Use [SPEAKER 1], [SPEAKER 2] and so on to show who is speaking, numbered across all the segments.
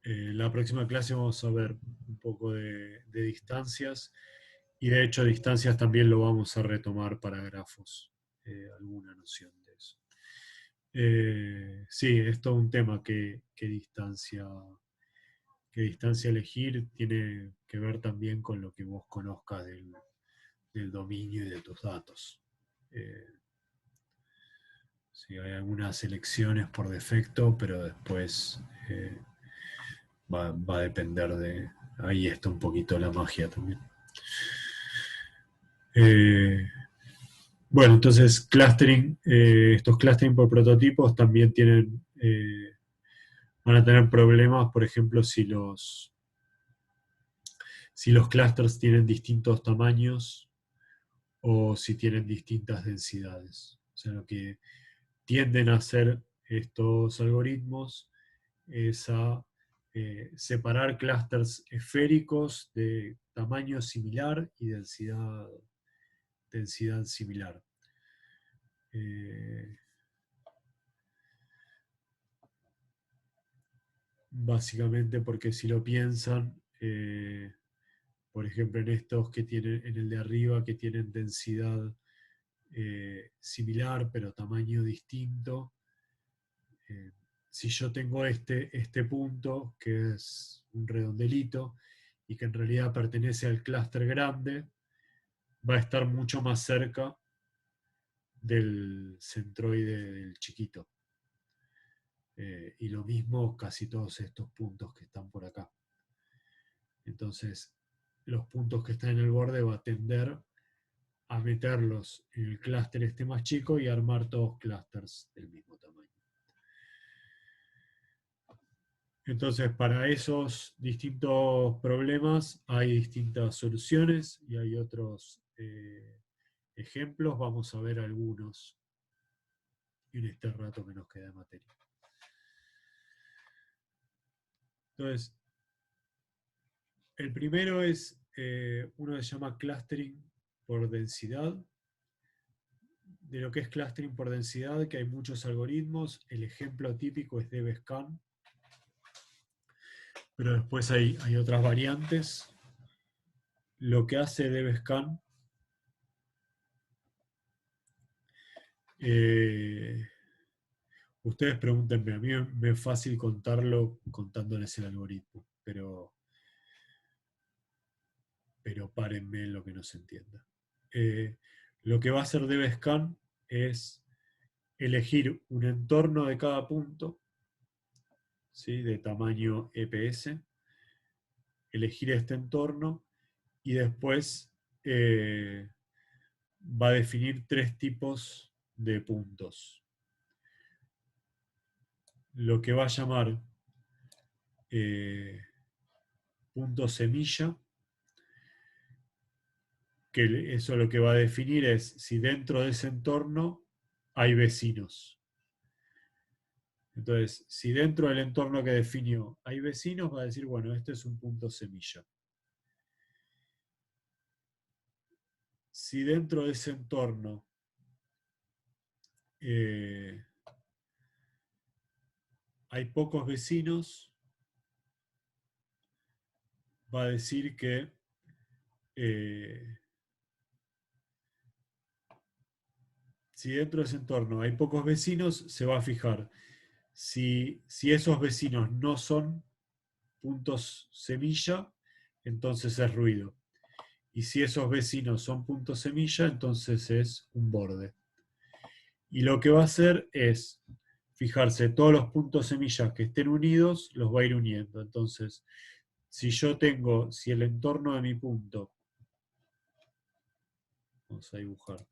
[SPEAKER 1] En la próxima clase vamos a ver un poco de distancias y de hecho distancias también lo vamos a retomar para grafos, alguna noción de eso. Sí, es todo un tema qué distancia elegir tiene que ver también con lo que vos conozcas del dominio y de tus datos. Eh, sí, hay algunas elecciones por defecto, pero después va a depender de... Ahí está un poquito la magia también. Eh, bueno, entonces clustering, estos clustering por prototipos también van a tener problemas, por ejemplo, si los clusters tienen distintos tamaños o si tienen distintas densidades. O sea, lo que tienden a hacer estos algoritmos es a separar clústeres esféricos de tamaño similar y densidad similar. Eh, Básicamente porque si lo piensan, por ejemplo, en estos que tienen, en el de arriba, que tienen densidad similar pero tamaño distinto, eh, si yo tengo este punto, que es un redondelito, y que en realidad pertenece al clúster grande, va a estar mucho más cerca del centroide del chiquito. Y lo mismo casi todos estos puntos que están por acá. Entonces, los puntos que están en el borde va a tender a meterlos en el clúster este más chico y armar todos clústeres del mismo tamaño. Entonces, para esos distintos problemas hay distintas soluciones y hay otros ejemplos. Vamos a ver algunos en este rato que nos queda de materia. Entonces, el primero es uno que se llama clustering por densidad. De lo que es clustering por densidad, que hay muchos algoritmos. El ejemplo típico es DBSCAN, pero después hay otras variantes. Lo que hace DBSCAN ustedes pregúntenme, a mí me es fácil contarlo contándoles el algoritmo, pero párenme en lo que no se entienda. Lo que va a hacer DBSCAN es elegir un entorno de cada punto, ¿sí? De tamaño EPS, elegir este entorno y después va a definir tres tipos de puntos. Lo que va a llamar punto semilla, que eso lo que va a definir es si dentro de ese entorno hay vecinos. Entonces, si dentro del entorno que definió hay vecinos, va a decir, bueno, este es un punto semilla. Si dentro de ese entorno hay pocos vecinos, va a decir que si dentro de ese entorno hay pocos vecinos, se va a fijar si esos vecinos no son puntos semilla, entonces es ruido. Y si esos vecinos son puntos semilla, entonces es un borde. Y lo que va a hacer es fijarse todos los puntos semillas que estén unidos, los va a ir uniendo. Entonces, si el entorno de mi punto, vamos a dibujar,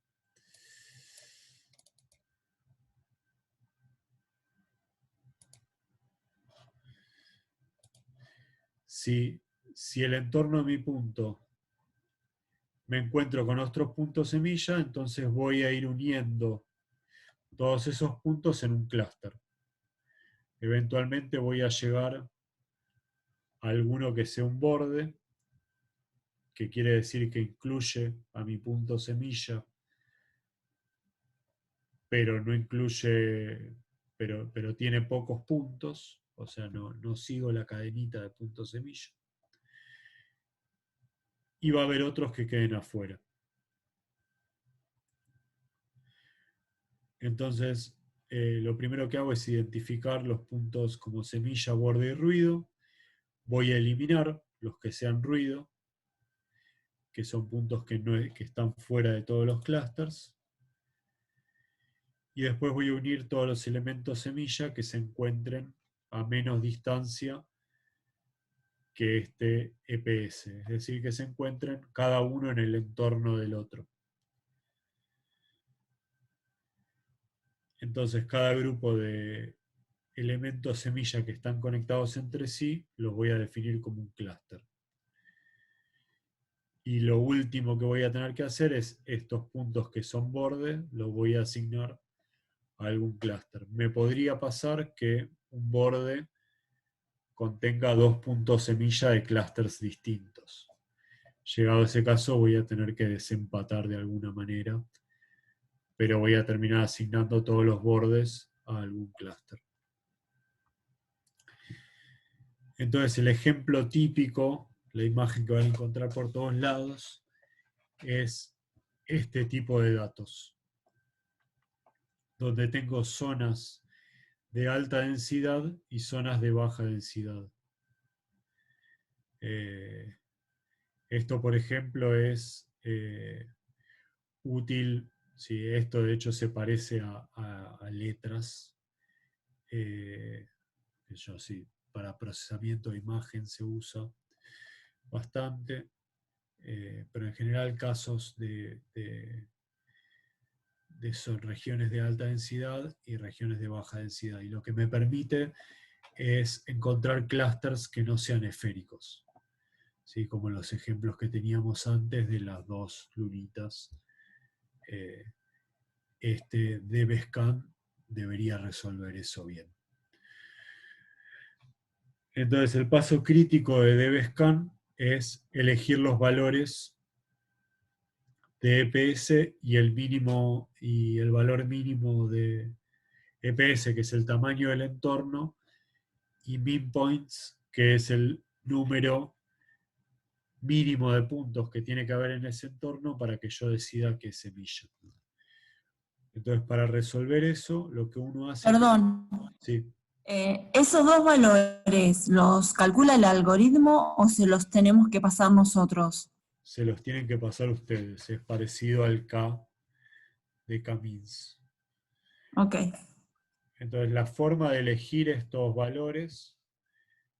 [SPEAKER 1] si el entorno de mi punto me encuentro con otros puntos semilla, entonces voy a ir uniendo todos esos puntos en un clúster. Eventualmente voy a llegar a alguno que sea un borde, que quiere decir que incluye a mi punto semilla, pero no incluye, pero tiene pocos puntos. o sea, no sigo la cadenita de puntos semilla. Y va a haber otros que queden afuera. Entonces, lo primero que hago es identificar los puntos como semilla, borde y ruido. Voy a eliminar los que sean ruido, que son puntos que están fuera de todos los clusters. Y después voy a unir todos los elementos semilla que se encuentren a menos distancia que este EPS, es decir, que se encuentren cada uno en el entorno del otro. Entonces, cada grupo de elementos semilla que están conectados entre sí los voy a definir como un clúster. Y lo último que voy a tener que hacer es estos puntos que son borde, los voy a asignar a algún clúster. Me podría pasar que un borde contenga dos puntos semilla de clústeres distintos. Llegado a ese caso voy a tener que desempatar de alguna manera, pero voy a terminar asignando todos los bordes a algún clúster. Entonces el ejemplo típico, la imagen que van a encontrar por todos lados, es este tipo de datos, donde tengo zonas de alta densidad y zonas de baja densidad. Esto, por ejemplo, es útil, si esto de hecho se parece a letras, yo sí, para procesamiento de imagen se usa bastante, pero en general casos son regiones de alta densidad y regiones de baja densidad. Y lo que me permite es encontrar clústeres que no sean esféricos, ¿sí? Como los ejemplos que teníamos antes de las dos lunitas. Este DBSCAN debería resolver eso bien. Entonces el paso crítico de DBSCAN es elegir los valores de EPS y el valor mínimo de EPS, que es el tamaño del entorno, y mean points, que es el número mínimo de puntos que tiene que haber en ese entorno para que yo decida qué semilla. Entonces, para resolver eso, lo que uno hace...
[SPEAKER 2] Perdón,
[SPEAKER 1] Sí,
[SPEAKER 2] ¿esos dos valores los calcula el algoritmo o se los tenemos que pasar nosotros?
[SPEAKER 1] se los tienen que pasar ustedes. Es parecido al K de K-means.
[SPEAKER 2] Ok.
[SPEAKER 1] Entonces, la forma de elegir estos valores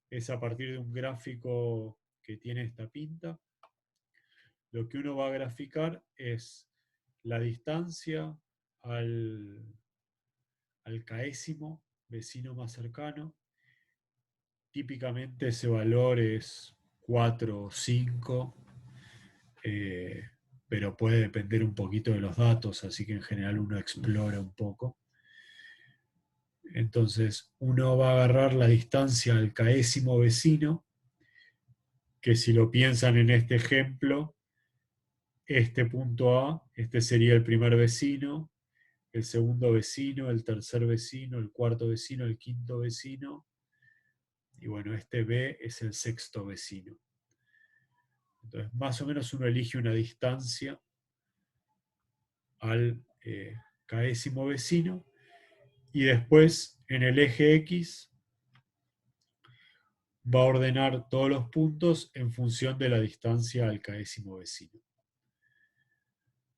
[SPEAKER 1] es a partir de un gráfico que tiene esta pinta. Lo que uno va a graficar es la distancia al késimo vecino más cercano. Típicamente ese valor es 4 o 5, pero puede depender un poquito de los datos, así que en general uno explora un poco. Entonces uno va a agarrar la distancia al késimo vecino, que si lo piensan en este ejemplo, este punto A, este sería el primer vecino, el segundo vecino, el tercer vecino, el cuarto vecino, el quinto vecino, y bueno, este B es el sexto vecino. Entonces, más o menos uno elige una distancia al késimo vecino, y después en el eje X va a ordenar todos los puntos en función de la distancia al késimo vecino.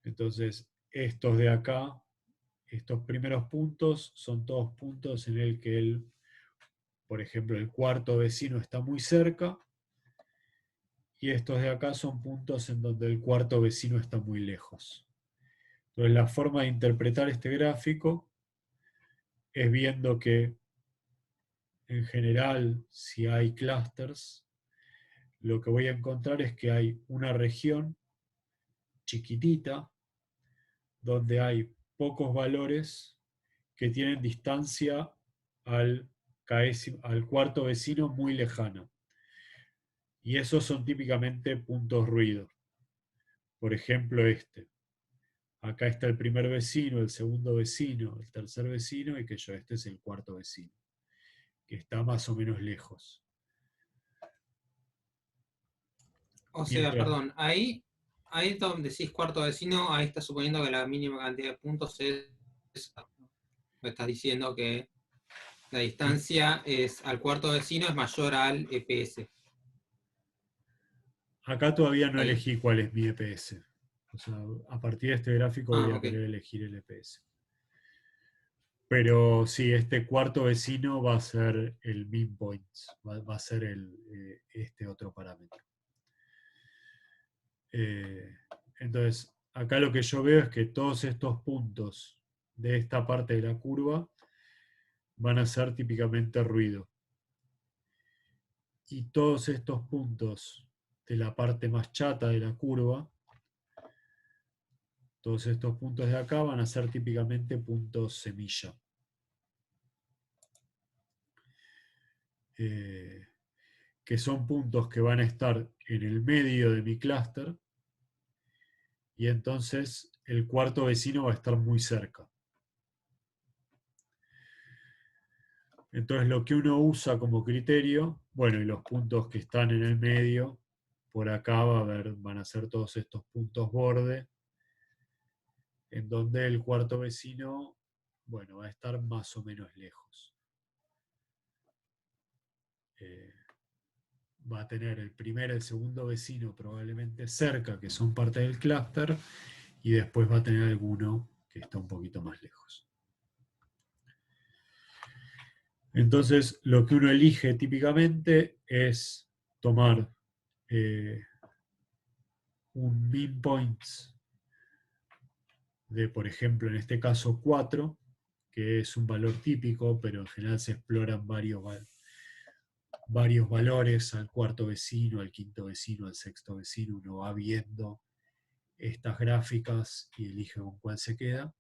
[SPEAKER 1] Entonces, estos de acá, estos primeros puntos, son todos puntos en el que por ejemplo, el cuarto vecino está muy cerca, y estos de acá son puntos en donde el cuarto vecino está muy lejos. Entonces, la forma de interpretar este gráfico es viendo que, en general, si hay clusters, lo que voy a encontrar es que hay una región chiquitita donde hay pocos valores que tienen distancia al cuarto vecino muy lejana. Y esos son típicamente puntos ruido. Por ejemplo, este. Acá está el primer vecino, el segundo vecino, el tercer vecino, y que este es el cuarto vecino. que está más o menos lejos.
[SPEAKER 3] O sea, perdón, ahí donde decís cuarto vecino, ahí está suponiendo que la mínima cantidad de puntos es. Me estás diciendo que la distancia al cuarto vecino es mayor al EPS.
[SPEAKER 1] Acá todavía no
[SPEAKER 3] Ahí.
[SPEAKER 1] elegí cuál es mi EPS. O sea, a partir de este gráfico voy a
[SPEAKER 3] Okay.
[SPEAKER 1] querer elegir el EPS. Pero sí, este cuarto vecino va a ser el mean points, va a ser este otro parámetro. Entonces, acá lo que yo veo es que todos estos puntos de esta parte de la curva van a ser típicamente ruido. Y todos estos puntos de la parte más chata de la curva, todos estos puntos de acá van a ser típicamente puntos semilla. Que son puntos que van a estar en el medio de mi clúster y entonces el cuarto vecino va a estar muy cerca. Entonces lo que uno usa como criterio, bueno, y los puntos que están en el medio, por acá van a ser todos estos puntos borde, en donde el cuarto vecino, bueno, va a estar más o menos lejos. Va a tener el primer y el segundo vecino probablemente cerca, que son parte del clúster, y después va a tener alguno que está un poquito más lejos. Entonces, lo que uno elige típicamente es tomar un mean points de, por ejemplo, en este caso 4, que es un valor típico, pero en general se exploran varios valores al cuarto vecino, al quinto vecino, al sexto vecino. Uno va viendo estas gráficas y elige con cuál se queda.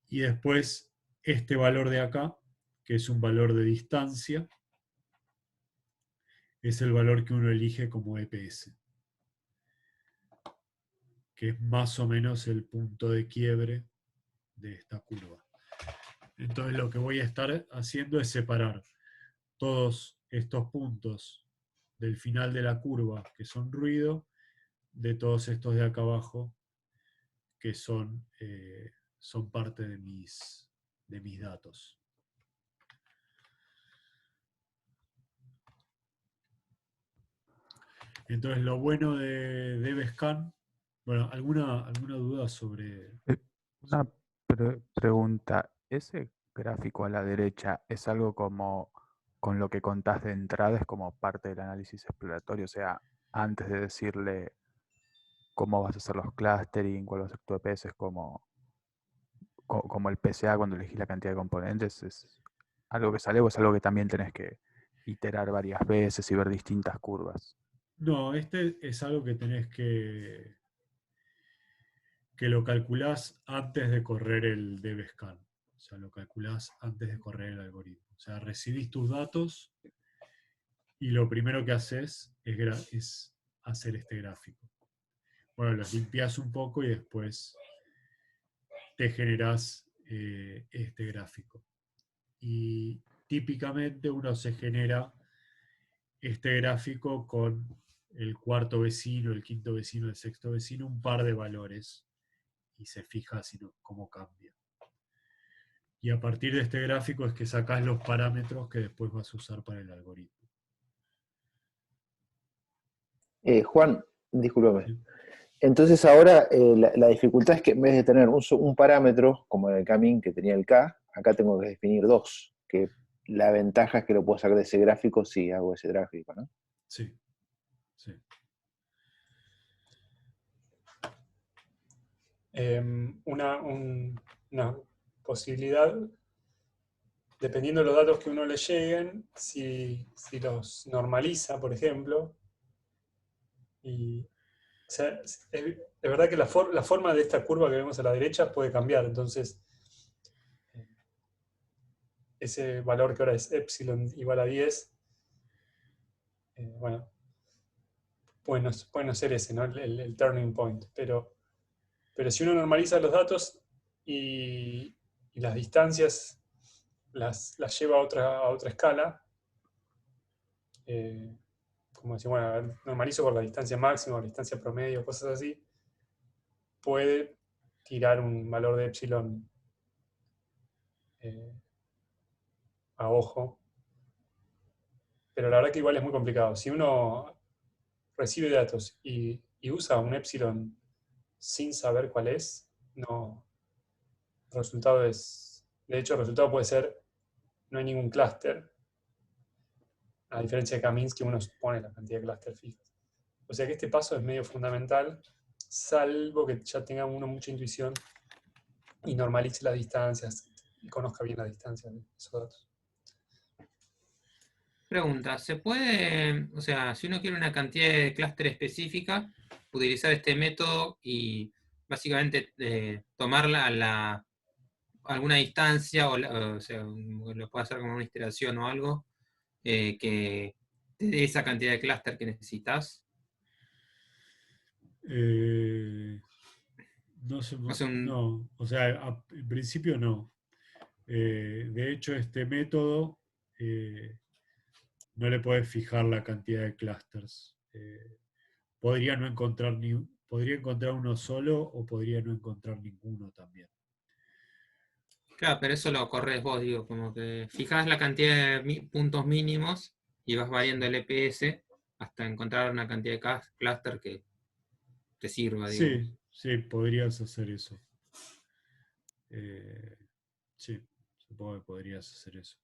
[SPEAKER 1] Y después este valor de acá, que es un valor de distancia, es el valor que uno elige como EPS, que es más o menos el punto de quiebre de esta curva. Entonces lo que voy a estar haciendo es separar todos estos puntos del final de la curva, que son ruido, de todos estos de acá abajo, que son parte de mis datos. Entonces lo bueno de DevScan, bueno, ¿alguna duda sobre?
[SPEAKER 4] Una pregunta, ¿ese gráfico a la derecha es algo como con lo que contás de entrada, es como parte del análisis exploratorio? O sea, antes de decirle cómo vas a hacer los clustering, cuál va a ser tu EPS, es como el PCA cuando elegís la cantidad de componentes, ¿es algo que sale o es algo que también tenés que iterar varias veces y ver distintas curvas?
[SPEAKER 1] No, este es algo que tenés que lo calculás antes de correr el DevScan. O sea, lo calculás antes de correr el algoritmo. O sea, recibís tus datos y lo primero que haces es hacer este gráfico. Bueno, los limpias un poco y después te generás este gráfico. Y típicamente uno se genera este gráfico con el cuarto vecino, el quinto vecino, el sexto vecino, un par de valores y se fija cómo cambia. Y a partir de este gráfico es que sacás los parámetros que después vas a usar para el algoritmo.
[SPEAKER 5] Juan, discúlpame.
[SPEAKER 1] ¿Sí?
[SPEAKER 5] Entonces ahora la dificultad es que en vez de tener un parámetro, como en el Camin que tenía el K, acá tengo que definir dos, que la ventaja es que lo puedo sacar de ese gráfico si hago ese gráfico, ¿no?
[SPEAKER 1] Sí, sí.
[SPEAKER 6] Una posibilidad, dependiendo de los datos que uno le lleguen, si los normaliza, por ejemplo, y o sea, es verdad que la forma de esta curva que vemos a la derecha puede cambiar, entonces ese valor que ahora es epsilon igual a 10, bueno, puede no ser ese, ¿no? El turning point, pero si uno normaliza los datos y las distancias las lleva a otra escala. Como decir, bueno, a ver, normalizo por la distancia máxima o la distancia promedio, cosas así, puede tirar un valor de epsilon a ojo. Pero la verdad que igual es muy complicado. Si uno recibe datos y usa un epsilon sin saber cuál es, no, el resultado es... De hecho, el resultado puede ser no hay ningún clúster, a diferencia de Kaminsky, uno pone la cantidad de clúster fijos. O sea que este paso es medio fundamental, salvo que ya tenga uno mucha intuición y normalice las distancias y conozca bien las distancias de esos datos.
[SPEAKER 3] Pregunta, ¿se puede, o sea, si uno quiere una cantidad de clúster específica, utilizar este método y básicamente tomarla a alguna distancia, o sea, lo puede hacer como una iteración o algo, que te dé esa cantidad de clúster que necesitas?
[SPEAKER 1] No sé,
[SPEAKER 3] O sea,
[SPEAKER 1] no, o sea, en principio no. De hecho, este método no le puedes fijar la cantidad de clusters. Podría no encontrar podría encontrar uno solo o podría no encontrar ninguno también.
[SPEAKER 3] claro, pero eso lo corres vos, digo, como que fijas la cantidad de puntos mínimos y vas variando el EPS hasta encontrar una cantidad de clúster que te sirva, digamos.
[SPEAKER 1] Sí, sí, podrías hacer eso. Sí, supongo que podrías hacer eso.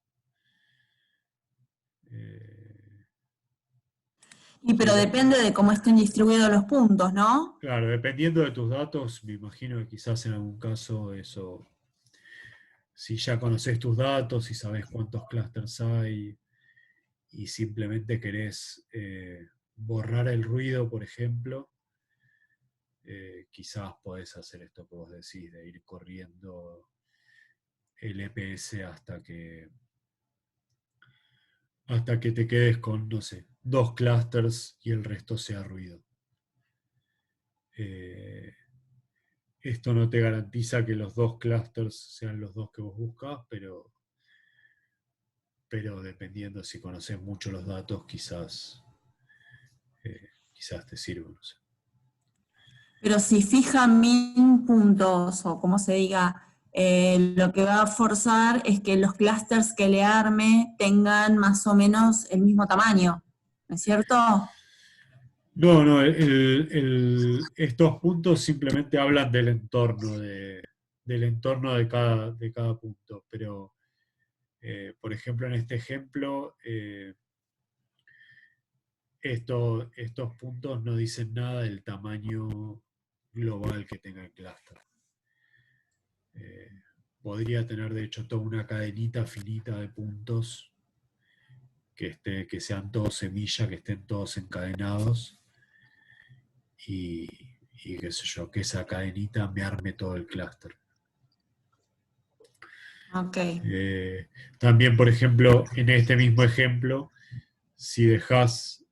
[SPEAKER 2] Pero
[SPEAKER 1] Sí,
[SPEAKER 2] depende de cómo estén distribuidos los puntos, ¿no?
[SPEAKER 1] claro, dependiendo de tus datos, me imagino que quizás en algún caso eso, si ya conoces tus datos y sabes cuántos clusters hay y simplemente querés borrar el ruido, por ejemplo, quizás podés hacer esto que vos decís, de ir corriendo el EPS hasta que te quedes con, no sé, 2 clusters y el resto sea ruido. Esto no te garantiza que los 2 clusters sean los 2 que vos buscas, pero dependiendo si conoces mucho los datos, quizás te sirva, no sé.
[SPEAKER 2] Pero si fija 1000 puntos, o como se diga, lo que va a forzar es que los clusters que le arme tengan más o menos el mismo tamaño, ¿no es cierto?
[SPEAKER 1] No, no, estos puntos simplemente hablan del entorno de cada punto, pero por ejemplo en este ejemplo estos puntos no dicen nada del tamaño global que tenga el clúster. Eh, Podría tener de hecho toda una cadenita finita de puntos que sean todos semillas, que estén todos encadenados y, y qué sé yo, que esa cadenita me arme todo el clúster.
[SPEAKER 2] Ok.
[SPEAKER 1] También, por ejemplo, en este mismo ejemplo, si dejas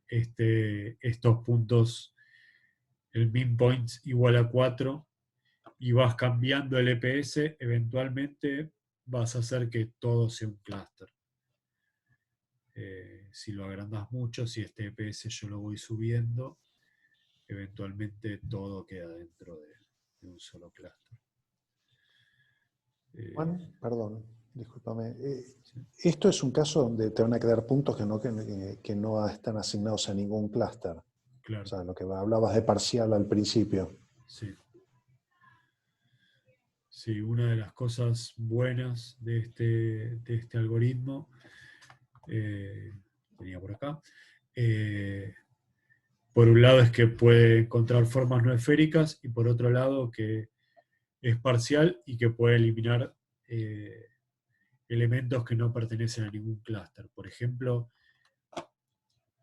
[SPEAKER 1] estos puntos, el min points igual a 4, y vas cambiando el EPS, eventualmente vas a hacer que todo sea un clúster. Si lo agrandas mucho, si este EPS yo lo voy subiendo, eventualmente todo queda dentro de un solo clúster.
[SPEAKER 7] Juan, perdón, discúlpame.
[SPEAKER 1] Sí.
[SPEAKER 7] Esto es un caso donde te van a quedar puntos que no están asignados a ningún clúster.
[SPEAKER 1] Claro.
[SPEAKER 7] O sea, lo que hablabas de parcial al principio.
[SPEAKER 1] Sí. Sí, una de las cosas buenas de este algoritmo, venía por acá, por un lado es que puede encontrar formas no esféricas y por otro lado que es parcial y que puede eliminar elementos que no pertenecen a ningún clúster. Por ejemplo,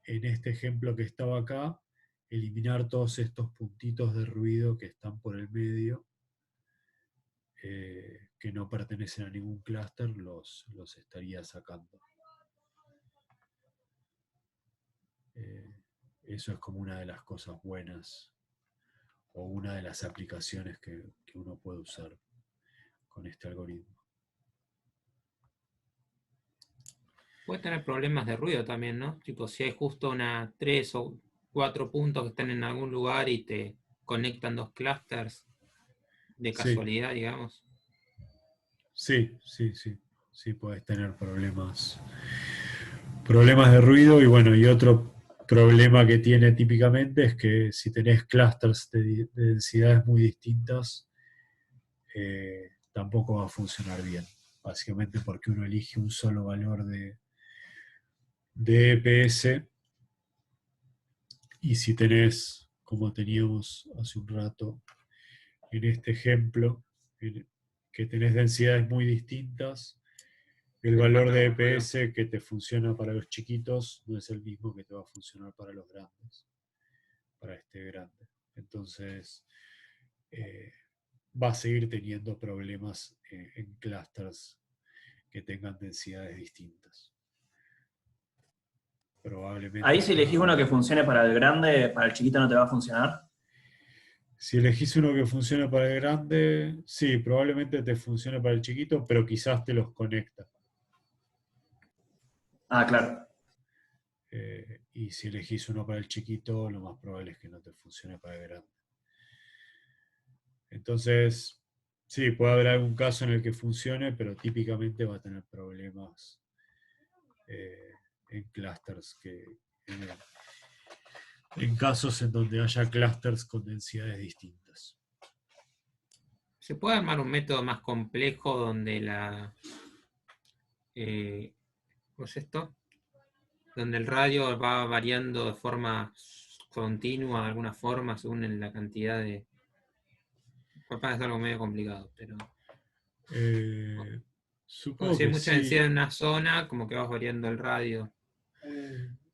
[SPEAKER 1] en este ejemplo que estaba acá, eliminar todos estos puntitos de ruido que están por el medio, que no pertenecen a ningún clúster, los estaría sacando. Eso es como una de las cosas buenas o una de las aplicaciones que uno puede usar con este algoritmo.
[SPEAKER 3] Puede tener problemas de ruido también, ¿no? Tipo, si hay justo 3 o 4 puntos que están en algún lugar y te conectan 2 clusters de
[SPEAKER 1] Sí,
[SPEAKER 3] casualidad, digamos.
[SPEAKER 1] sí, sí, sí. Sí, puedes tener problemas de ruido y bueno, y otro problema que tiene típicamente es que si tenés clusters de densidades muy distintas, tampoco va a funcionar bien. Básicamente porque uno elige un solo valor de EPS y si tenés, como teníamos hace un rato en este ejemplo, que tenés densidades muy distintas, el
[SPEAKER 3] Se
[SPEAKER 1] valor
[SPEAKER 3] empata
[SPEAKER 1] de
[SPEAKER 3] con ruido.
[SPEAKER 1] EPS que te funciona para los chiquitos no es el mismo que te va a funcionar para los grandes, para este grande. Entonces, eh, va a seguir teniendo problemas en clusters que tengan densidades distintas. Probablemente
[SPEAKER 8] Ahí si elegís uno que funcione para el grande, para el chiquito no te va a funcionar.
[SPEAKER 1] si elegís uno que funcione para el grande, sí, probablemente te funcione para el chiquito, pero quizás te los conecta.
[SPEAKER 8] Ah, claro.
[SPEAKER 1] Y si elegís uno para el chiquito, lo más probable es que no te funcione para el grande. Entonces, sí, puede haber algún caso en el que funcione, pero típicamente va a tener problemas en clusters en casos en donde haya clusters con densidades distintas.
[SPEAKER 3] ¿Se puede armar un método más complejo donde ¿cómo es esto? Donde el radio va variando de forma continua, de alguna forma, según la cantidad de... Capaz es algo medio complicado, pero... Porque
[SPEAKER 1] Supongo
[SPEAKER 3] si hay
[SPEAKER 1] que
[SPEAKER 3] mucha densidad
[SPEAKER 1] sí,
[SPEAKER 3] en una zona, como que vas variando el radio.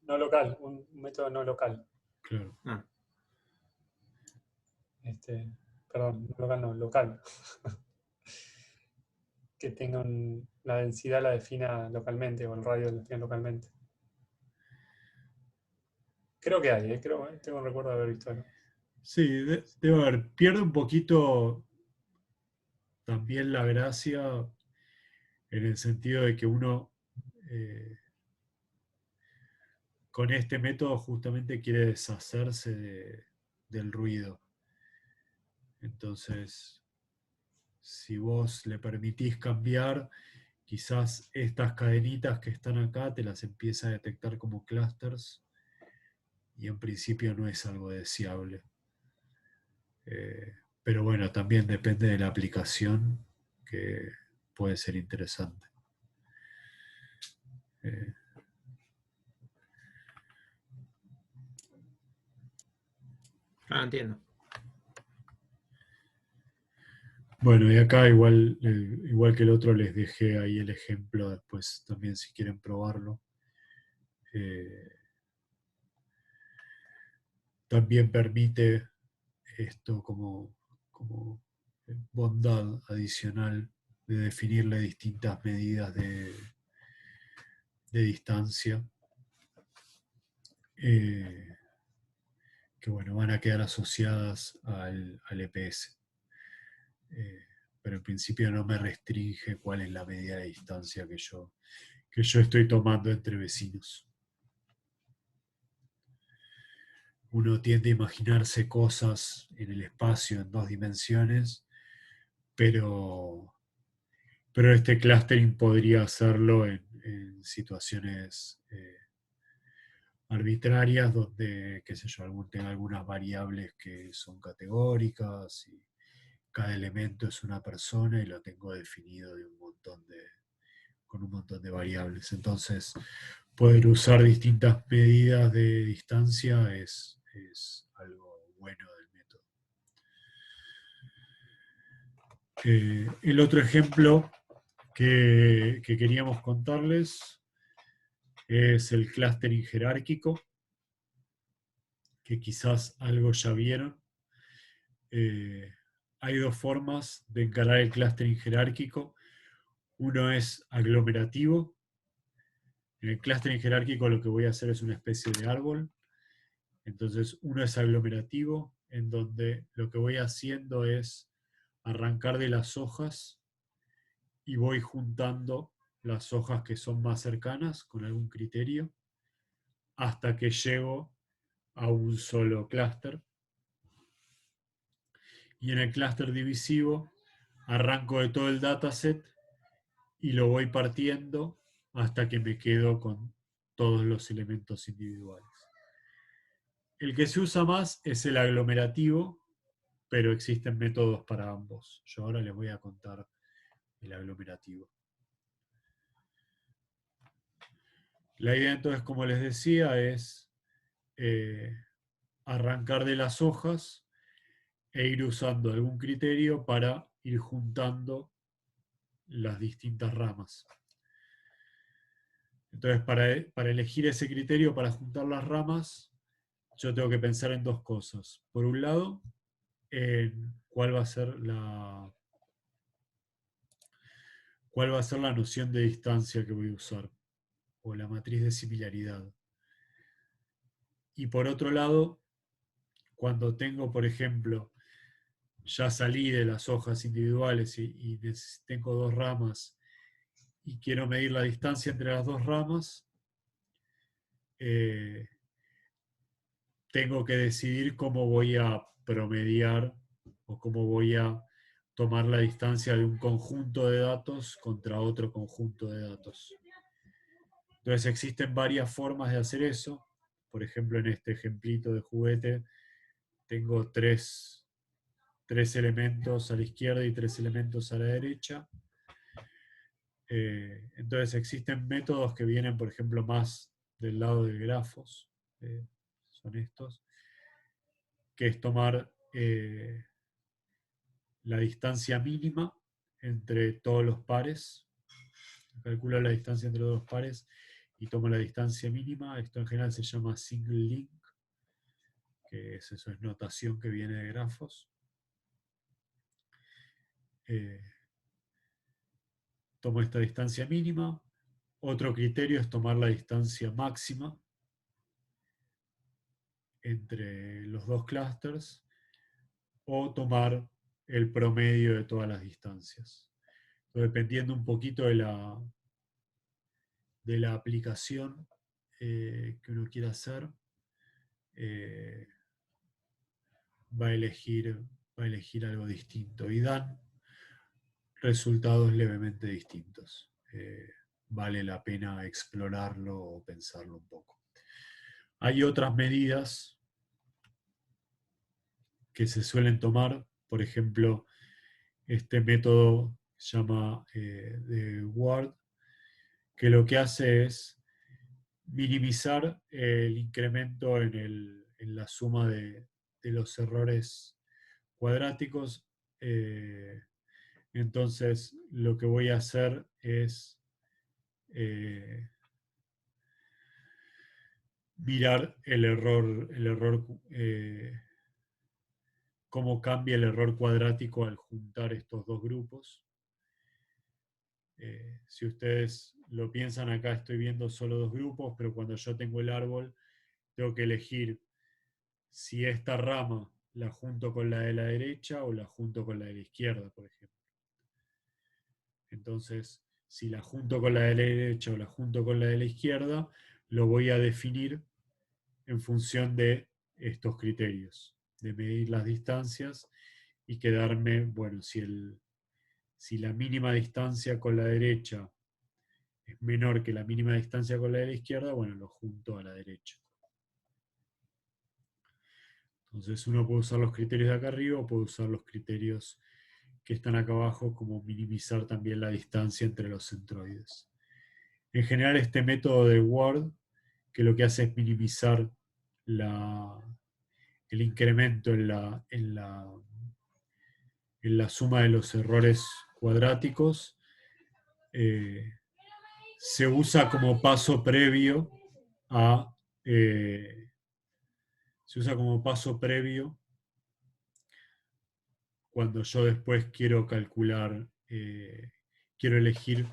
[SPEAKER 6] No local, un método no local.
[SPEAKER 1] claro.
[SPEAKER 3] Ah,
[SPEAKER 6] Perdón, no local, no, local. Que la densidad la defina localmente o el radio lo define localmente. Creo que hay, tengo un recuerdo de haber visto algo.
[SPEAKER 1] Sí, debe haber. Pierde un poquito también la gracia en el sentido de que uno eh, con este método justamente quiere deshacerse del ruido. Entonces, si vos le permitís cambiar, quizás estas cadenitas que están acá te las empieza a detectar como clusters y en principio no es algo deseable. Pero bueno, también depende de la aplicación que puede ser interesante. Eh,
[SPEAKER 3] claro, entiendo.
[SPEAKER 1] Bueno, y acá igual que el otro les dejé ahí el ejemplo después también si quieren probarlo. También permite esto como bondad adicional de definirle distintas medidas de distancia que bueno, van a quedar asociadas al EPS. Pero en principio no me restringe cuál es la medida de distancia que yo estoy tomando entre vecinos. Uno tiende a imaginarse cosas en el espacio en 2 dimensiones, pero este clustering podría hacerlo en situaciones arbitrarias donde, qué sé yo, tenga algunas variables que son categóricas y cada elemento es una persona y lo tengo definido con un montón de variables. Entonces, poder usar distintas medidas de distancia es algo bueno del método. El otro ejemplo que queríamos contarles es el clustering jerárquico, que quizás algo ya vieron. Hay 2 formas de encarar el clustering jerárquico. Uno es aglomerativo. En el clustering jerárquico lo que voy a hacer es una especie de árbol. Entonces, uno es aglomerativo, en donde lo que voy haciendo es arrancar de las hojas y voy juntando las hojas que son más cercanas con algún criterio hasta que llego a un solo clúster. Y en el clúster divisivo arranco de todo el dataset y lo voy partiendo hasta que me quedo con todos los elementos individuales. El que se usa más es el aglomerativo, pero existen métodos para ambos. Yo ahora les voy a contar el aglomerativo. La idea entonces, como les decía, es arrancar de las hojas e ir usando algún criterio para ir juntando las distintas ramas. Entonces, para elegir ese criterio, para juntar las ramas, yo tengo que pensar en dos cosas. Por un lado, en cuál va a ser la noción de distancia que voy a usar, o la matriz de similaridad. Y por otro lado, cuando tengo, por ejemplo, ya salí de las hojas individuales y tengo dos ramas y quiero medir la distancia entre las dos ramas, tengo que decidir cómo voy a promediar o cómo voy a tomar la distancia de un conjunto de datos contra otro conjunto de datos. Entonces existen varias formas de hacer eso. Por ejemplo, en este ejemplito de juguete tengo tres elementos a la izquierda y tres elementos a la derecha. Entonces existen métodos que vienen, por ejemplo, más del lado de grafos, son estos, que es tomar la distancia mínima entre todos los pares, calculo la distancia entre los dos pares y tomo la distancia mínima. Esto en general se llama single link, que eso es notación que viene de grafos. Tomo esta distancia mínima. Otro criterio es tomar la distancia máxima entre los dos clústeres o tomar el promedio de todas las distancias. Entonces, dependiendo un poquito de la aplicación que uno quiera hacer, va a elegir algo distinto y dan resultados levemente distintos. Vale la pena explorarlo o pensarlo un poco. Hay otras medidas que se suelen tomar, por ejemplo, este método se llama de Ward, que lo que hace es minimizar el incremento en la suma de los errores cuadráticos. Entonces, lo que voy a hacer es mirar el error, cómo cambia el error cuadrático al juntar estos dos grupos. Si ustedes lo piensan, acá estoy viendo solo dos grupos, pero cuando yo tengo el árbol, tengo que elegir si esta rama la junto con la de la derecha o la junto con la de la izquierda, por ejemplo. Entonces, si la junto con la de la derecha o la junto con la de la izquierda, lo voy a definir en función de estos criterios, de medir las distancias y quedarme, bueno, si la mínima distancia con la derecha es menor que la mínima distancia con la de la izquierda, bueno, lo junto a la derecha. Entonces uno puede usar los criterios de acá arriba o puede usar los criterios que están acá abajo, como minimizar también la distancia entre los centroides. En general, este método de Ward, que lo que hace es minimizar el incremento en la suma de los errores cuadráticos, se usa como paso previo cuando yo después quiero calcular, quiero elegir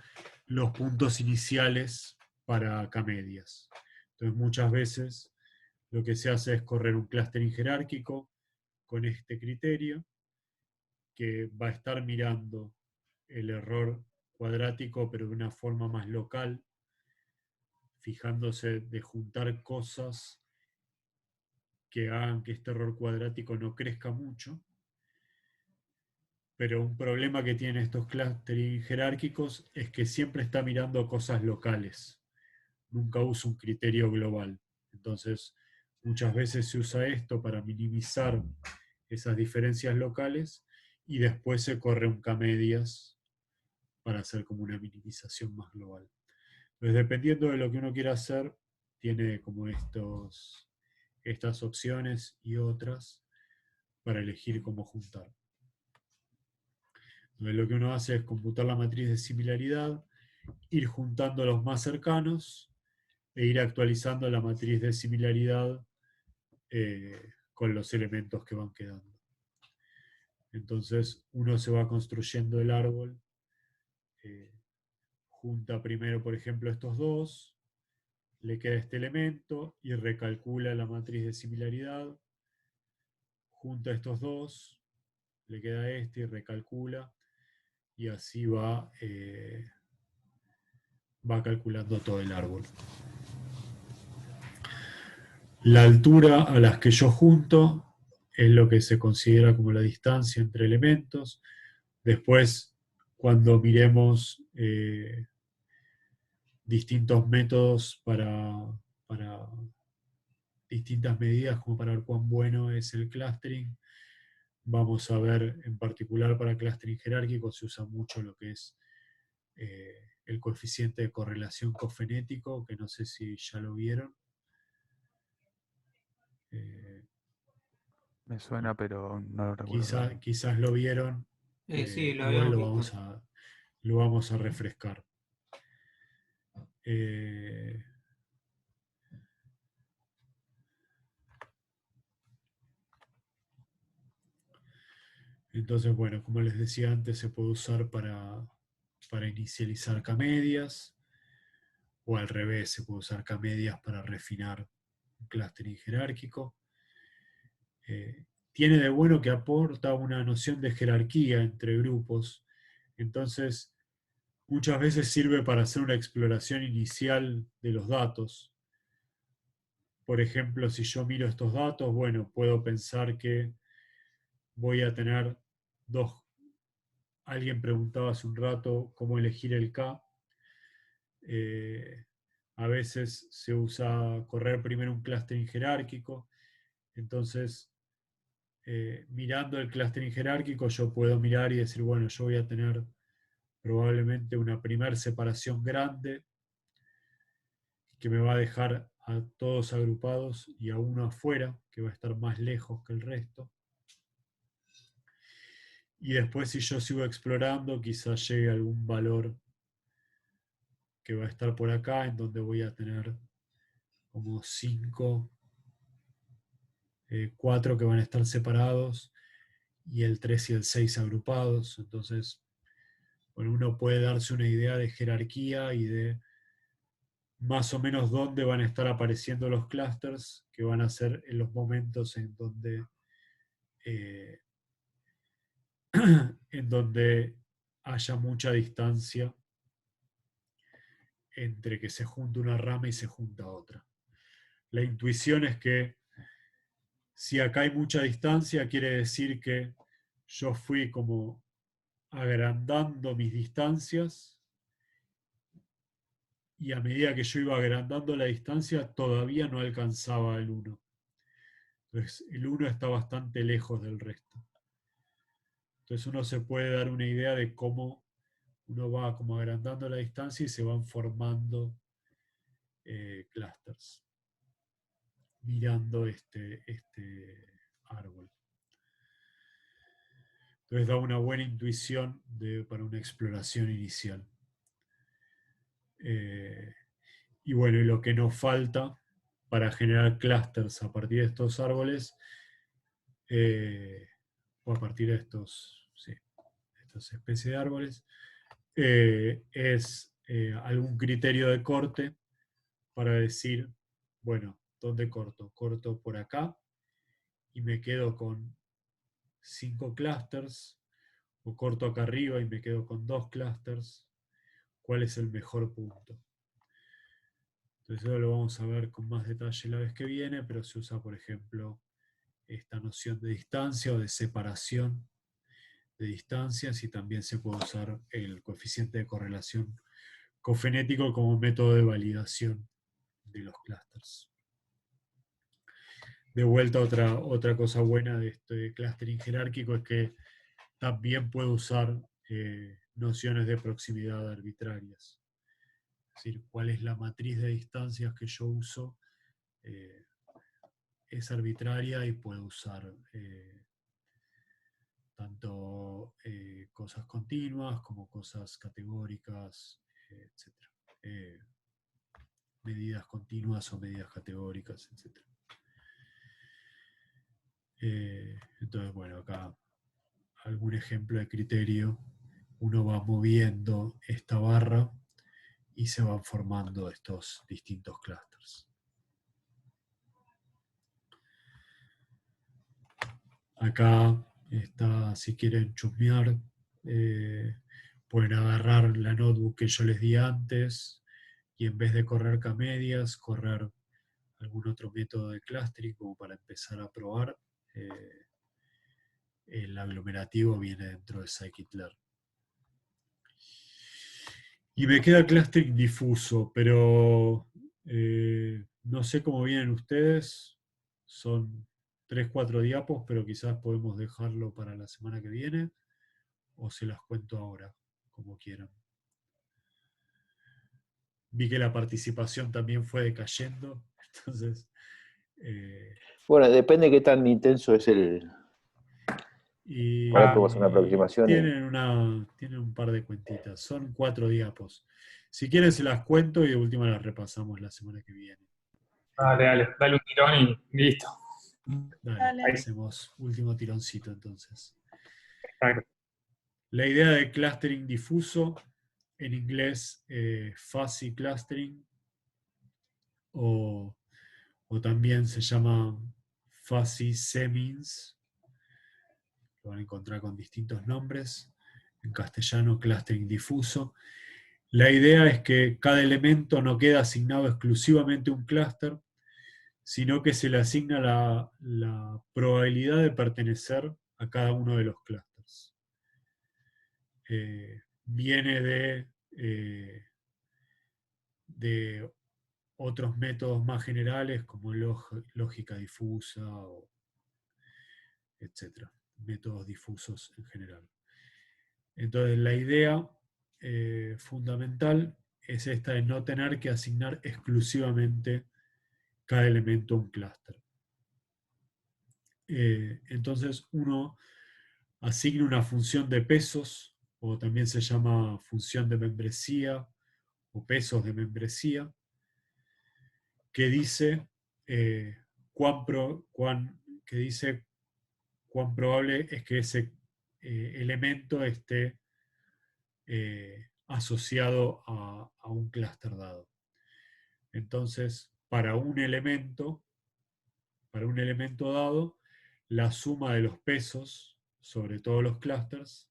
[SPEAKER 1] los puntos iniciales para K-medias. Entonces muchas veces lo que se hace es correr un clustering jerárquico con este criterio, que va a estar mirando el error cuadrático, pero de una forma más local, fijándose de juntar cosas que hagan que este error cuadrático no crezca mucho. Pero un problema que tienen estos clustering jerárquicos es que siempre está mirando cosas locales. Nunca usa un criterio global. Entonces, muchas veces se usa esto para minimizar esas diferencias locales y después se corre un K-medias para hacer como una minimización más global. Entonces, dependiendo de lo que uno quiera hacer, tiene como estas opciones y otras para elegir cómo juntar. Entonces, lo que uno hace es computar la matriz de similaridad, ir juntando los más cercanos e ir actualizando la matriz de similaridad con los elementos que van quedando. Entonces uno se va construyendo el árbol, junta primero, por ejemplo, estos dos, le queda este elemento y recalcula la matriz de similaridad, junta estos dos, le queda este y recalcula, y así va calculando todo el árbol. La altura a las que yo junto es lo que se considera como la distancia entre elementos. Después, cuando miremos distintos métodos para distintas medidas, como para ver cuán bueno es el clustering, vamos a ver en particular para clustering jerárquico se usa mucho lo que es el coeficiente de correlación cofenético, que no sé si ya lo vieron.
[SPEAKER 4] Me suena, pero no lo recuerdo.
[SPEAKER 1] Quizás lo vieron.
[SPEAKER 3] Sí, lo
[SPEAKER 1] igual
[SPEAKER 3] habíamos visto.
[SPEAKER 1] lo vamos a refrescar. Entonces, bueno, como les decía antes, se puede usar para inicializar K-medias, o al revés, se puede usar K-medias para refinar un clustering jerárquico. Tiene de bueno que aporta una noción de jerarquía entre grupos. Entonces, muchas veces sirve para hacer una exploración inicial de los datos. Por ejemplo, si yo miro estos datos, bueno, puedo pensar que voy a tener dos. Alguien preguntaba hace un rato cómo elegir el K. A veces se usa correr primero un clustering jerárquico. Entonces, mirando el clustering jerárquico, yo puedo mirar y decir, bueno, yo voy a tener probablemente una primera separación grande que me va a dejar a todos agrupados y a uno afuera, que va a estar más lejos que el resto. Y después, si yo sigo explorando, quizás llegue a algún valor que va a estar por acá, en donde voy a tener como 5, 4 que van a estar separados y el 3 y el 6 agrupados. Entonces, bueno, uno puede darse una idea de jerarquía y de más o menos dónde van a estar apareciendo los clusters, que van a ser en los momentos en donde en donde haya mucha distancia entre que se junta una rama y se junta otra. La intuición es que si acá hay mucha distancia, quiere decir que yo fui como agrandando mis distancias y a medida que yo iba agrandando la distancia todavía no alcanzaba el 1. Entonces el 1 está bastante lejos del resto. Entonces uno se puede dar una idea de cómo uno va como agrandando la distancia y se van formando clusters, mirando este árbol. Entonces da una buena intuición para una exploración inicial. Y bueno, y lo que nos falta para generar clusters a partir de estos árboles, o a partir de estas especies de árboles, es algún criterio de corte para decir, bueno, ¿dónde corto? Corto por acá y me quedo con 5 clusters, o corto acá arriba y me quedo con 2 clusters, cuál es el mejor punto. Entonces eso lo vamos a ver con más detalle la vez que viene, pero se usa, por ejemplo, esta noción de distancia o de separación de distancias, y también se puede usar el coeficiente de correlación cofenético como método de validación de los clústeres. De vuelta, otra cosa buena de este clustering jerárquico es que también puede usar nociones de proximidad arbitrarias. Es decir, cuál es la matriz de distancias que yo uso es arbitraria y puedo usar tanto cosas continuas como cosas categóricas, etc. Medidas continuas o medidas categóricas, etc. Entonces, bueno, acá algún ejemplo de criterio. Uno va moviendo esta barra y se van formando estos distintos clústeres. Acá está, si quieren chusmear, pueden agarrar la notebook que yo les di antes y en vez de correr K-medias, correr algún otro método de clustering como para empezar a probar. El aglomerativo viene dentro de scikit-learn. Y me queda clustering difuso, pero no sé cómo vienen ustedes. Son 3-4 diapos, pero quizás podemos dejarlo para la semana que viene, o se las cuento ahora, como quieran. Vi que la participación también fue decayendo, entonces...
[SPEAKER 5] Bueno, depende de qué tan intenso es el...
[SPEAKER 1] Y
[SPEAKER 5] Por ahí podemos hacer una aproximación.
[SPEAKER 1] tienen un par de cuentitas, son 4 diapos. Si quieren se las cuento y de última las repasamos la semana que viene.
[SPEAKER 6] Dale un tirón y listo.
[SPEAKER 1] Dale. Hacemos último tironcito entonces.
[SPEAKER 6] Exacto.
[SPEAKER 1] La idea de clustering difuso, en inglés fuzzy clustering, o también se llama fuzzy semins, lo van a encontrar con distintos nombres, en castellano clustering difuso. La idea es que cada elemento no queda asignado exclusivamente a un clúster, sino que se le asigna la probabilidad de pertenecer a cada uno de los clústeres. Viene de otros métodos más generales como lógica difusa, etc. Métodos difusos en general. Entonces la idea fundamental es esta de no tener que asignar exclusivamente cada elemento a un clúster. Entonces uno asigna una función de pesos, o también se llama función de membresía, o pesos de membresía, que dice cuán probable es que ese elemento esté asociado a un clúster dado. Entonces, para un elemento dado, la suma de los pesos sobre todos los clústeres,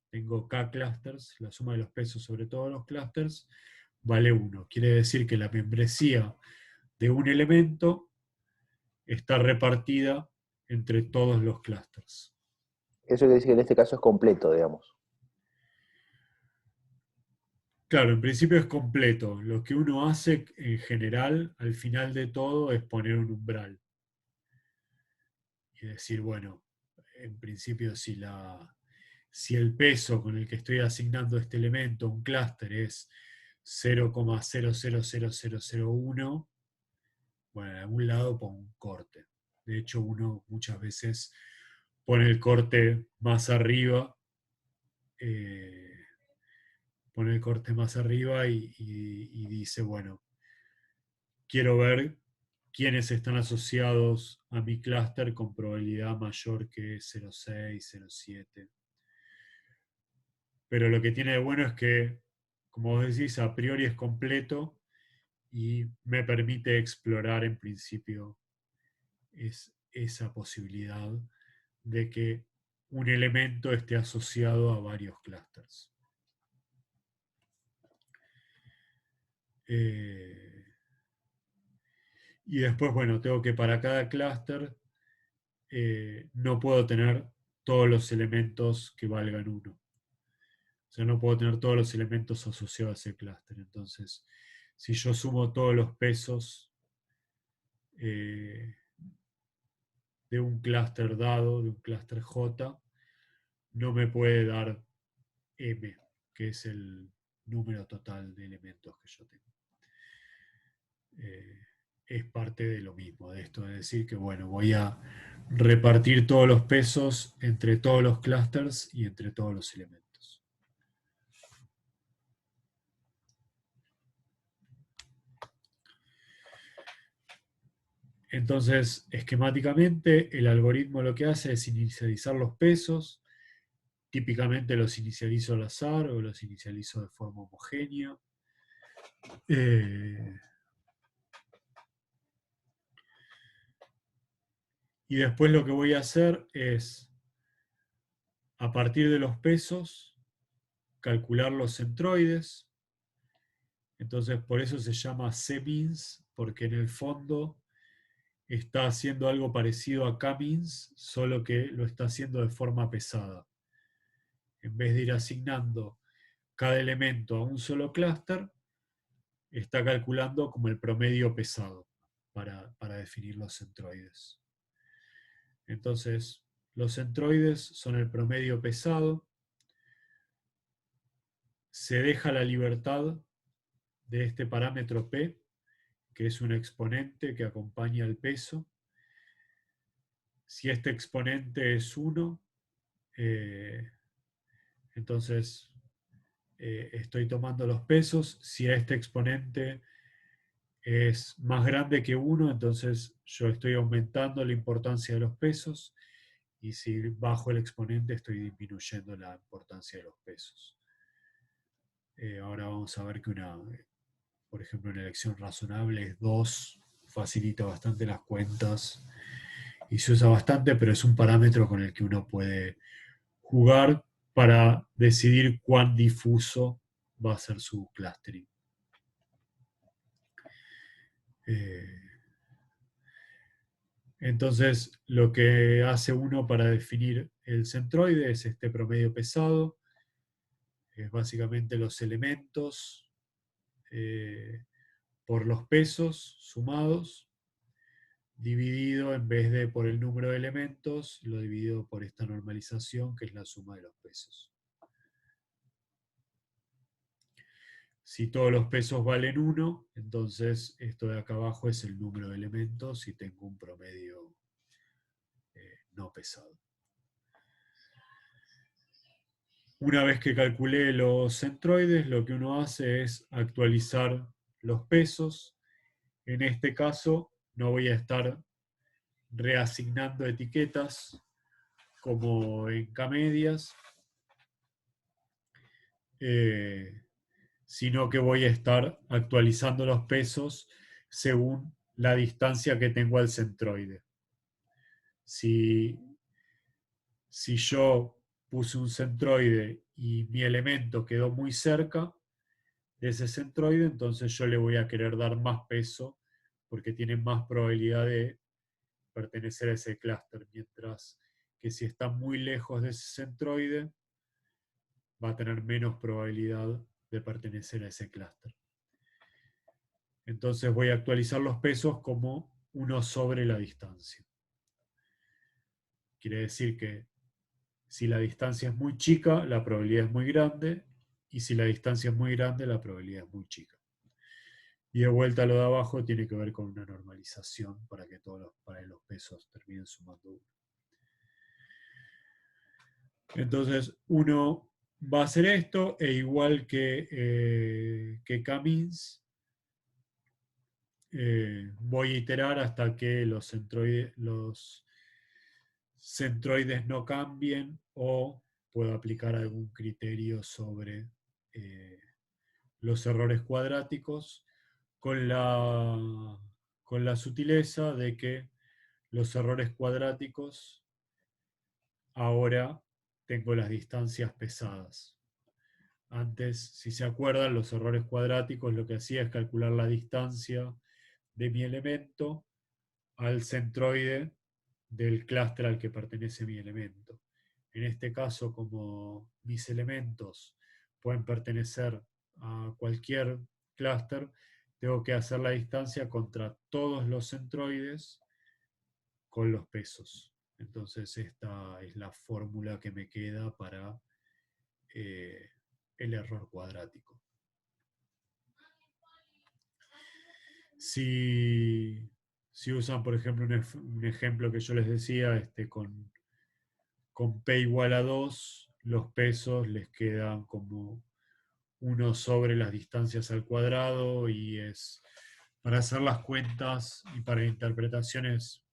[SPEAKER 1] tengo K clústeres, la suma de los pesos sobre todos los clústeres vale 1. Quiere decir que la membresía de un elemento está repartida entre todos los clústeres.
[SPEAKER 5] Eso quiere decir que en este caso es completo, digamos.
[SPEAKER 1] Claro, en principio es completo. Lo que uno hace en general, al final de todo, es poner un umbral. Y decir, bueno, en principio si el peso con el que estoy asignando este elemento a un clúster es 0,000001, bueno, en algún lado pongo un corte. De hecho, uno muchas veces pone el corte más arriba, y dice, bueno, quiero ver quiénes están asociados a mi clúster con probabilidad mayor que 0,6, 0,7. Pero lo que tiene de bueno es que, como vos decís, a priori es completo y me permite explorar en principio esa posibilidad de que un elemento esté asociado a varios clústeres. Y después, bueno, tengo que para cada clúster no puedo tener todos los elementos que valgan 1. O sea, no puedo tener todos los elementos asociados a ese clúster. Entonces, si yo sumo todos los pesos de un clúster dado, de un clúster J, no me puede dar M, que es el número total de elementos que yo tengo. Es parte de lo mismo, de esto, de decir que, bueno, voy a repartir todos los pesos entre todos los clústeres y entre todos los elementos. Entonces, esquemáticamente, el algoritmo lo que hace es inicializar los pesos. Típicamente los inicializo al azar o los inicializo de forma homogénea. Y después lo que voy a hacer es, a partir de los pesos, calcular los centroides. Entonces, por eso se llama C-Means, porque en el fondo está haciendo algo parecido a K-Means, solo que lo está haciendo de forma pesada. En vez de ir asignando cada elemento a un solo clúster, está calculando como el promedio pesado para definir los centroides. Entonces, los centroides son el promedio pesado. Se deja la libertad de este parámetro P, que es un exponente que acompaña al peso. Si este exponente es 1, entonces estoy tomando los pesos. Si este exponente es más grande que 1, entonces yo estoy aumentando la importancia de los pesos. Y si bajo el exponente, estoy disminuyendo la importancia de los pesos. Ahora vamos a ver que por ejemplo, una elección razonable es 2, facilita bastante las cuentas y se usa bastante, pero es un parámetro con el que uno puede jugar para decidir cuán difuso va a ser su clustering. Entonces, lo que hace uno para definir el centroide es este promedio pesado, es básicamente los elementos por los pesos sumados, dividido, en vez de por el número de elementos, lo dividido por esta normalización, que es la suma de los pesos. Si todos los pesos valen 1, entonces esto de acá abajo es el número de elementos y tengo un promedio no pesado. Una vez que calculé los centroides, lo que uno hace es actualizar los pesos. En este caso, no voy a estar reasignando etiquetas como en K-medias, sino que voy a estar actualizando los pesos según la distancia que tengo al centroide. Si yo puse un centroide y mi elemento quedó muy cerca de ese centroide, entonces yo le voy a querer dar más peso porque tiene más probabilidad de pertenecer a ese clúster, mientras que si está muy lejos de ese centroide, va a tener menos probabilidad de pertenecer a ese clúster. Entonces voy a actualizar los pesos como 1 sobre la distancia. Quiere decir que si la distancia es muy chica, la probabilidad es muy grande, y si la distancia es muy grande, la probabilidad es muy chica. Y de vuelta a lo de abajo tiene que ver con una normalización para que para los pesos terminen sumando 1. Entonces uno va a hacer esto, e igual que K-Means, voy a iterar hasta que los centroides no cambien o puedo aplicar algún criterio sobre los errores cuadráticos con la sutileza de que los errores cuadráticos ahora tengo las distancias pesadas. antes, si se acuerdan, los errores cuadráticos lo que hacía es calcular la distancia de mi elemento al centroide del clúster al que pertenece mi elemento. En este caso, como mis elementos pueden pertenecer a cualquier clúster, tengo que hacer la distancia contra todos los centroides con los pesos. Entonces esta es la fórmula que me queda para el error cuadrático. Si usan, por ejemplo, un ejemplo que yo les decía, con P igual a 2, los pesos les quedan como 1 sobre las distancias al cuadrado, y es para hacer las cuentas y para interpretaciones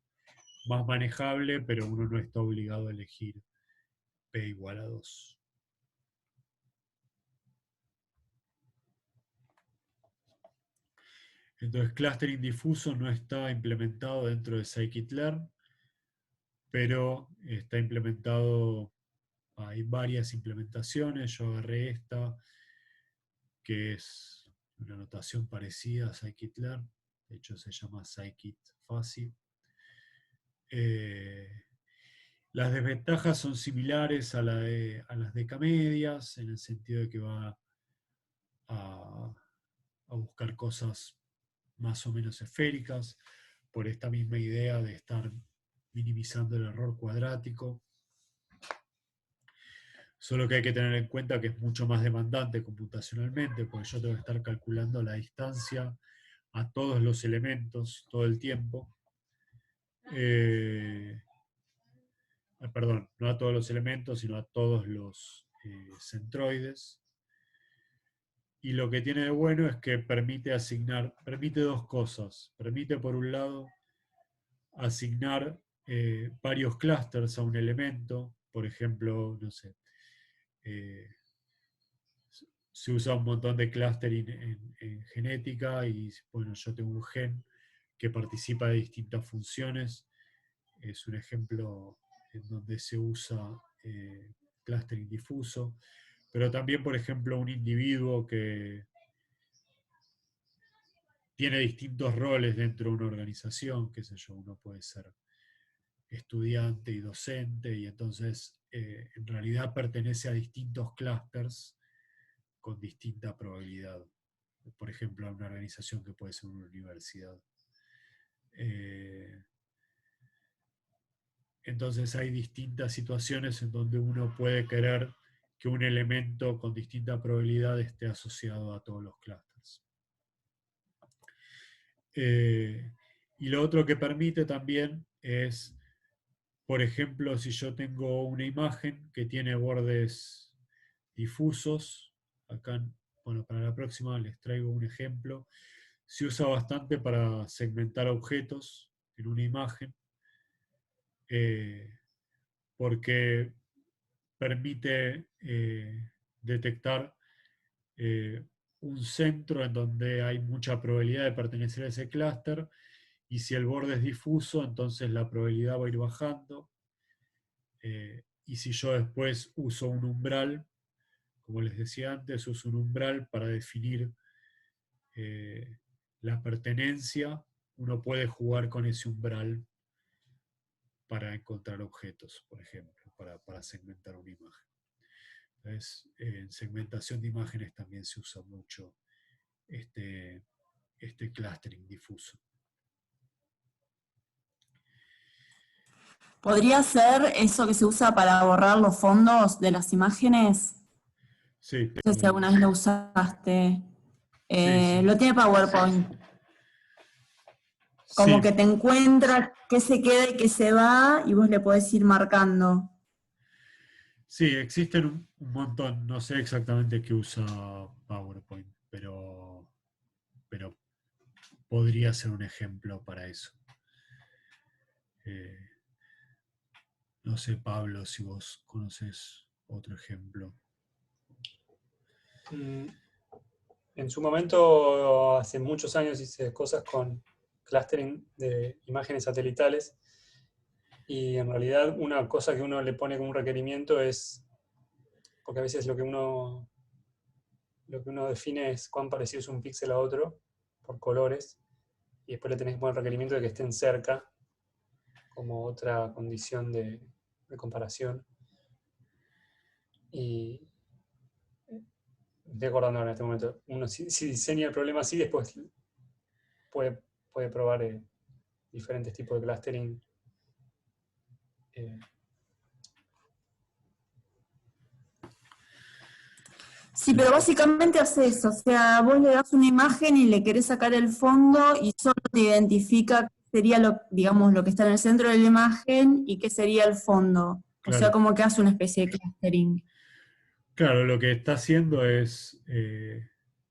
[SPEAKER 1] más manejable, pero uno no está obligado a elegir P igual a 2. Entonces, clustering difuso no está implementado dentro de scikit-learn, pero está implementado, hay varias implementaciones. Yo agarré esta, que es una notación parecida a scikit-learn, de hecho se llama scikit-fuzzy. Las desventajas son similares a las de K-medias, en el sentido de que va a buscar cosas más o menos esféricas, por esta misma idea de estar minimizando el error cuadrático. Solo que hay que tener en cuenta que es mucho más demandante computacionalmente, porque yo tengo que estar calculando la distancia a todos los elementos todo el tiempo. Perdón, no a todos los elementos, sino a todos los centroides. Y lo que tiene de bueno es que permite dos cosas. Permite, por un lado, asignar varios clústeres a un elemento. Por ejemplo, no sé, se usa un montón de clustering en genética, y bueno, yo tengo un gen que participa de distintas funciones. Es un ejemplo en donde se usa clustering difuso. Pero también, por ejemplo, un individuo que tiene distintos roles dentro de una organización, qué sé yo, uno puede ser estudiante y docente, y entonces en realidad pertenece a distintos clústeres con distinta probabilidad. Por ejemplo, a una organización que puede ser una universidad. Entonces hay distintas situaciones en donde uno puede querer que un elemento con distinta probabilidad esté asociado a todos los clústeres. Y lo otro que permite también es, por ejemplo, si yo tengo una imagen que tiene bordes difusos, acá, bueno, para la próxima les traigo un ejemplo. Se usa bastante para segmentar objetos en una imagen, porque permite detectar un centro en donde hay mucha probabilidad de pertenecer a ese clúster, y si el borde es difuso, entonces la probabilidad va a ir bajando. Y si yo después uso un umbral, como les decía antes, uso un umbral para definir la pertenencia, uno puede jugar con ese umbral para encontrar objetos, por ejemplo, para segmentar una imagen. Entonces, en segmentación de imágenes también se usa mucho este clustering difuso.
[SPEAKER 2] ¿Podría ser eso que se usa para borrar los fondos de las imágenes?
[SPEAKER 1] Sí.
[SPEAKER 2] No sé si alguna vez lo usaste.
[SPEAKER 1] Sí.
[SPEAKER 2] Lo tiene PowerPoint. Como
[SPEAKER 1] Sí.
[SPEAKER 2] que te encuentra qué se queda y qué se va, y vos le podés ir marcando.
[SPEAKER 1] Sí, existen un montón. No sé exactamente qué usa PowerPoint, pero podría ser un ejemplo para eso. No sé, Pablo, si vos conoces otro ejemplo.
[SPEAKER 6] En su momento, hace muchos años, hice cosas con clustering de imágenes satelitales, y en realidad una cosa que uno le pone como un requerimiento es, porque a veces lo que uno lo que uno define es cuán parecido es un píxel a otro por colores, y después le tenés que poner el requerimiento de que estén cerca, como otra condición de comparación. Y estoy acordando ahora en este momento, uno si diseña el problema así, después puede probar diferentes tipos de clustering.
[SPEAKER 2] Sí, pero básicamente hace eso, o sea, vos le das una imagen y le querés sacar el fondo y solo te identifica qué sería digamos, lo que está en el centro de la imagen y qué sería el fondo. O sea,
[SPEAKER 1] Claro.
[SPEAKER 2] como que hace una especie de clustering.
[SPEAKER 1] Claro, lo que está haciendo es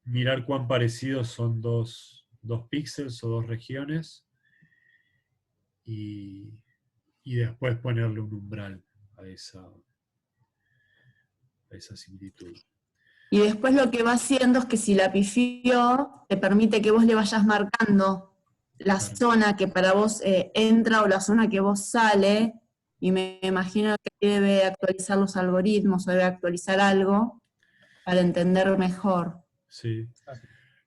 [SPEAKER 1] mirar cuán parecidos son dos píxeles o dos regiones y después ponerle un umbral a esa similitud.
[SPEAKER 2] Y después lo que va haciendo es que si la pifió, te permite que vos le vayas marcando la
[SPEAKER 1] Claro.
[SPEAKER 2] zona que para vos entra o la zona que vos sale, y me imagino que debe actualizar los algoritmos o debe actualizar algo para entender mejor.
[SPEAKER 1] Sí.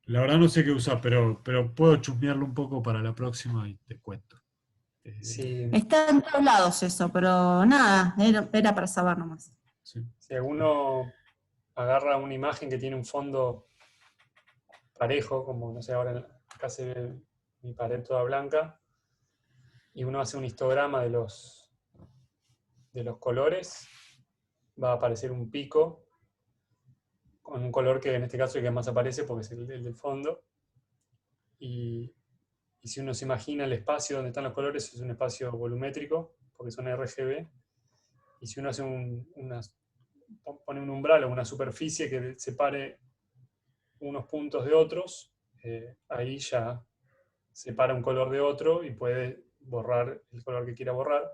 [SPEAKER 1] La verdad no sé qué usar, pero puedo chusmearlo un poco para la próxima y te cuento.
[SPEAKER 6] Si
[SPEAKER 2] Está en todos lados eso, pero nada, era para saber nomás.
[SPEAKER 1] Sí.
[SPEAKER 6] Si alguno agarra una imagen que tiene un fondo parejo, como no sé, ahora acá se ve mi pared toda blanca, y uno hace un histograma de los colores, va a aparecer un pico con un color que en este caso es el que más aparece porque es el del fondo. Y si uno se imagina el espacio donde están los colores, es un espacio volumétrico, porque son RGB. Y si uno hace pone un umbral o una superficie que separe unos puntos de otros, ahí ya separa un color de otro y puede borrar el color que quiera borrar.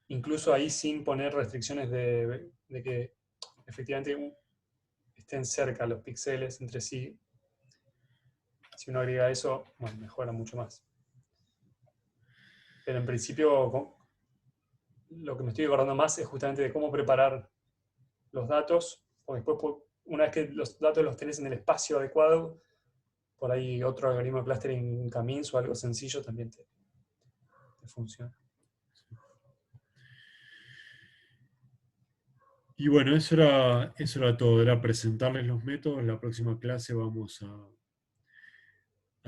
[SPEAKER 6] Incluso ahí sin poner restricciones de que efectivamente estén cerca los píxeles entre sí. Si uno agrega eso, bueno, mejora mucho más. Pero en principio, lo que me estoy acordando más es justamente de cómo preparar los datos, porque después, una vez que los datos los tenés en el espacio adecuado, por ahí otro algoritmo de clustering Camins o algo sencillo también te funciona.
[SPEAKER 1] Y bueno, eso era todo, era presentarles los métodos. En la próxima clase vamos a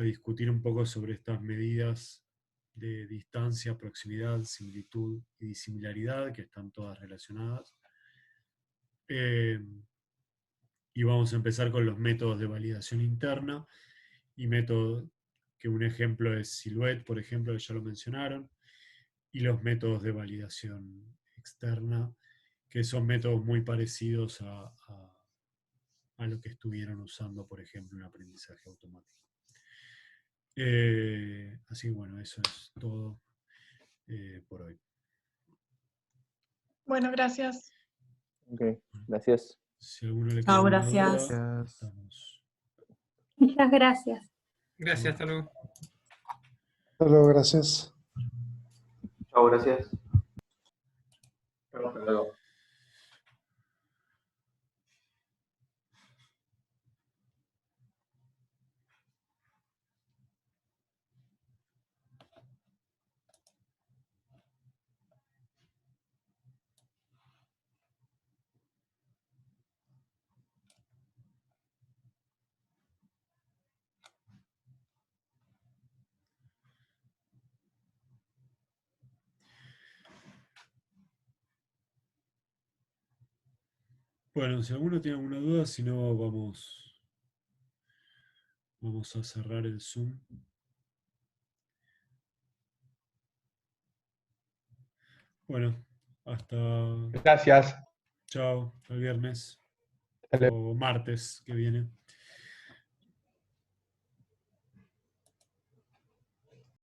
[SPEAKER 1] discutir un poco sobre estas medidas de distancia, proximidad, similitud y disimilaridad, que están todas relacionadas. Y vamos a empezar con los métodos de validación interna y métodos, que un ejemplo es Silhouette, por ejemplo, que ya lo mencionaron, y los métodos de validación externa, que son métodos muy parecidos a lo que estuvieron usando, por ejemplo, en aprendizaje automático. Así que bueno, eso es todo por hoy.
[SPEAKER 9] Bueno, gracias.
[SPEAKER 5] Ok, gracias.
[SPEAKER 1] Si a alguno le queda
[SPEAKER 2] Chao,
[SPEAKER 1] alguna
[SPEAKER 2] gracias.
[SPEAKER 1] duda, estamos.
[SPEAKER 10] Muchas gracias.
[SPEAKER 3] Gracias, hasta luego.
[SPEAKER 7] Hasta luego, gracias.
[SPEAKER 11] Chao, gracias. Hasta luego.
[SPEAKER 1] Bueno, si alguno tiene alguna duda, si no, vamos a cerrar el Zoom. Bueno, hasta.
[SPEAKER 11] Gracias.
[SPEAKER 1] Chao, el viernes
[SPEAKER 11] Hasta luego.
[SPEAKER 1] o martes que viene.